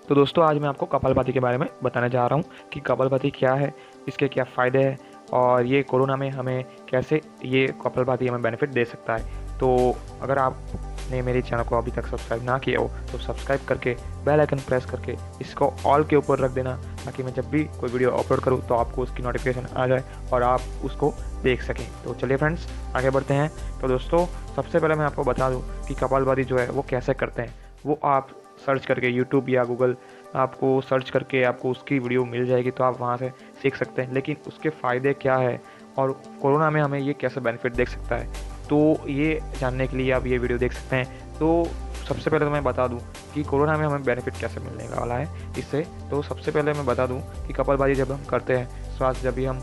तो दोस्तों आज मैं आपको कपालभाति के बारे में बताने जा रहा हूँ कि कपालभाति क्या है, इसके क्या फ़ायदे हैं और ये कोरोना में हमें कैसे ये कपालभाति हमें बेनिफिट दे सकता है। तो अगर आपने मेरे चैनल को अभी तक सब्सक्राइब ना किया हो तो सब्सक्राइब करके बेल आइकन प्रेस करके इसको ऑल के ऊपर रख देना, ताकि मैं जब भी कोई वीडियो अपलोड करूँ तो आपको उसकी नोटिफिकेशन आ जाए और आप उसको देख सकें। तो चलिए फ्रेंड्स आगे बढ़ते हैं। तो दोस्तों सबसे पहले मैं आपको बता दूँ कि कपालभाति जो है वो कैसे करते हैं। वो आप सर्च करके यूट्यूब या गूगल आपको सर्च करके आपको उसकी वीडियो मिल जाएगी, तो आप वहाँ से सीख सकते हैं। लेकिन उसके फ़ायदे क्या है और कोरोना में हमें ये कैसे बेनिफिट देख सकता है, तो ये जानने के लिए आप ये वीडियो देख सकते हैं। तो सबसे पहले तो मैं बता दूं कि कोरोना में हमें बेनिफिट कैसे मिलने वाला है इससे। तो सबसे पहले मैं बता दूं कि कपालभाति जब हम करते हैं, श्वास जब भी हम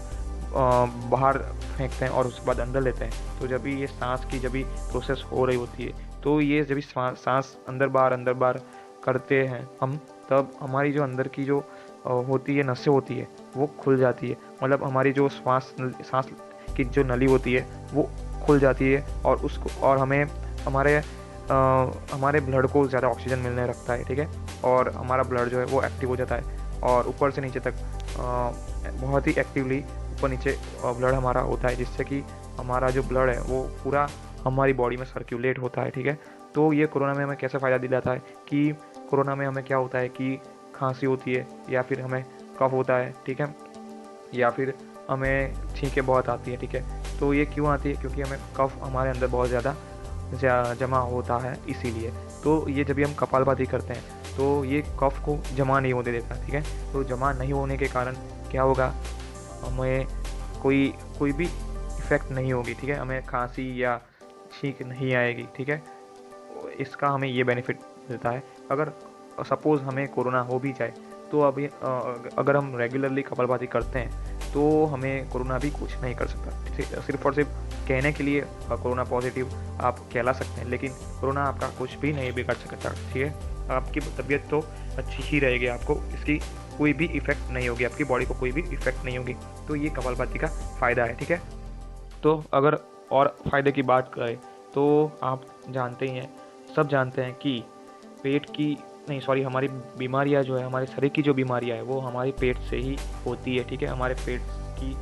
बाहर फेंकते हैं और उसके बाद अंदर लेते हैं, तो जब भी ये सांस की जब भी प्रोसेस हो रही होती है, तो ये जब भी सांस अंदर बाहर करते हैं हम, तब हमारी जो अंदर की जो होती है नसें होती है वो खुल जाती है। मतलब हमारी जो सांस की जो नली होती है वो खुल जाती है और उसको और हमें हमारे हमारे ब्लड को ज़्यादा ऑक्सीजन मिलने लगता है, ठीक है। और हमारा ब्लड जो है वो एक्टिव हो जाता है और ऊपर से नीचे तक बहुत ही एक्टिवली ऊपर नीचे ब्लड हमारा होता है, जिससे कि हमारा जो ब्लड है वो पूरा हमारी बॉडी में सर्कुलेट होता है, ठीक है। तो ये कोरोना में हमें कैसे फ़ायदा दिलाता है कि कोरोना में हमें क्या होता है कि खांसी होती है या फिर हमें कफ होता है, ठीक है, या फिर हमें छींकें बहुत आती है, ठीक है। तो ये क्यों आती है? क्योंकि हमें कफ हमारे अंदर बहुत ज़्यादा जमा होता है, इसीलिए। तो ये जब भी हम कपालभाति करते हैं तो ये कफ को जमा नहीं होने देता, ठीक है। तो जमा नहीं होने के कारण क्या होगा, हमें कोई कोई भी इफ़ेक्ट नहीं होगी, ठीक है। हमें खांसी या छींक नहीं आएगी, ठीक है। इसका हमें ये बेनिफिट मिलता है। अगर सपोज़ हमें कोरोना हो भी जाए तो अभी अगर हम रेगुलरली कपालभाति करते हैं तो हमें कोरोना भी कुछ नहीं कर सकता। सिर्फ और सिर्फ कहने के लिए कोरोना पॉजिटिव आप कहला सकते हैं, लेकिन कोरोना आपका कुछ भी नहीं बिगाड़ सकता, ठीक है। आपकी तबीयत तो अच्छी ही रहेगी, आपको इसकी कोई भी इफ़ेक्ट नहीं होगी, आपकी बॉडी को कोई भी इफ़ेक्ट नहीं होगी। तो ये कपालभाति का फ़ायदा है, ठीक है। तो अगर और फ़ायदे की बात करें तो आप जानते ही हैं, सब जानते हैं कि पेट की नहीं सॉरी हमारी बीमारियां जो है, हमारे शरीर की जो बीमारियां है वो हमारे पेट से ही होती है, ठीक है। हमारे पेट की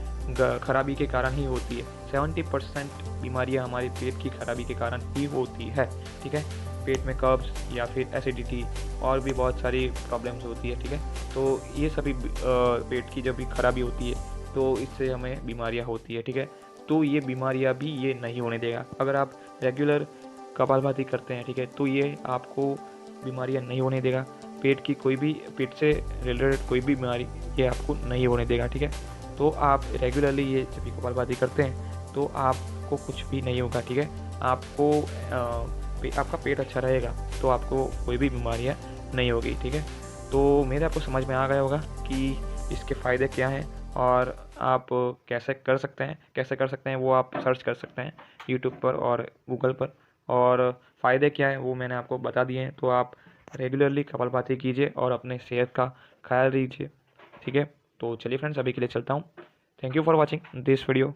खराबी के कारण ही होती है। 70% बीमारियां हमारे पेट की खराबी के कारण ही होती है, ठीक है। पेट में कब्ज या फिर एसिडिटी और भी बहुत सारी प्रॉब्लम्स होती है, ठीक है। तो ये सभी पेट की जब भी खराबी होती है तो इससे हमें बीमारियां होती है, ठीक है। तो ये बीमारियां भी ये नहीं होने देगा। अगर आप रेगुलर कपालभाति करते हैं, ठीक है, तो ये आपको बीमारियां नहीं होने देगा। पेट से रिलेटेड कोई भी बीमारी ये आपको नहीं होने देगा, ठीक है। तो आप रेगुलरली ये जब भी कपालभाति करते हैं तो आपको कुछ भी नहीं होगा, ठीक है। आपको आपका पेट अच्छा रहेगा तो आपको कोई भी बीमारियां नहीं होगी, ठीक है। तो मेरे आपको समझ में आ गया होगा कि इसके फ़ायदे क्या हैं और आप कैसे कर सकते हैं वो आप सर्च कर सकते हैं यूट्यूब पर और गूगल पर। और फ़ायदे क्या हैं वो मैंने आपको बता दिए हैं। तो आप रेगुलरली कपालभाति कीजिए और अपने सेहत का ख्याल लीजिए, ठीक है। तो चलिए फ्रेंड्स अभी के लिए चलता हूँ। Thank you for watching this video.